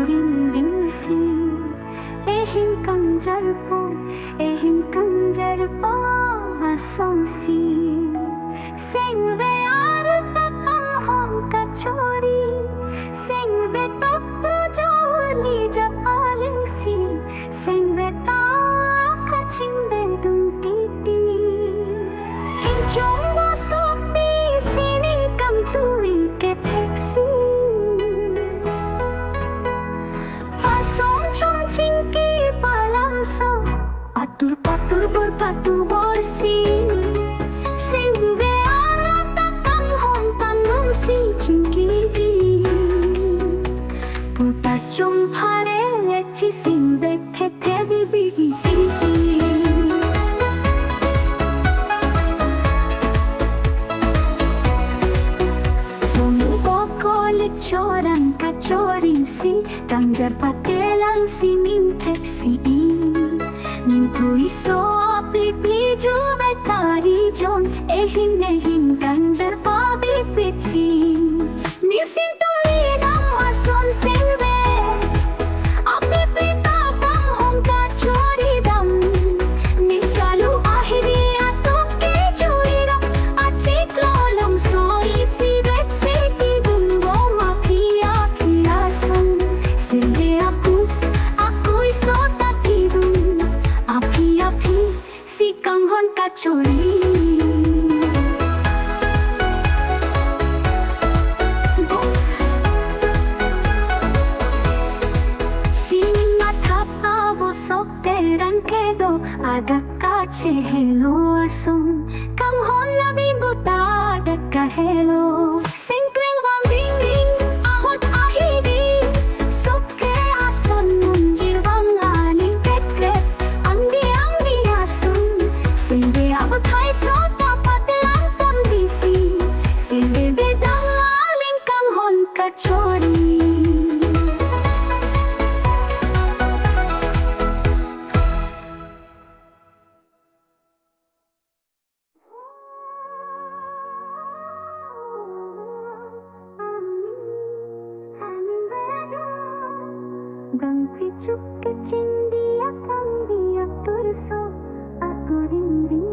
rindu ehim kanjar po asonsi sing ve arta hom ka chori sing ve tapro joli japalensi sing ve ta kachinde dum titi in chongo sopi sini kam tui ke taxi Chingki palam so patur berpatu borsi sing ve arata kang hon tanum si chingki ji puta chum phare echi sing ve phethe bi si choran ka chori si kanjar patelang si nim taxi nim tui so apli piju betari jon ehin kanjar pa bi pitsi ni sintoi dam ason silve apli pita tam hom ka chori dam ni kalu ahiri atoke chori ram achi klolom soi si betsi kanghon ka chori sing mathapa bo sok teran kedo ada ka chehelo asum kanghon na bibuta ada ka hello sing twing wang ding ding ahot ahidi sokke ason munjir wang aling pekre andi asum Sinde ab thai so ta patlang tam disi Sinde bedang aling kang hon ka chori Bang pichuk ke cindi akam dia turso aku rindu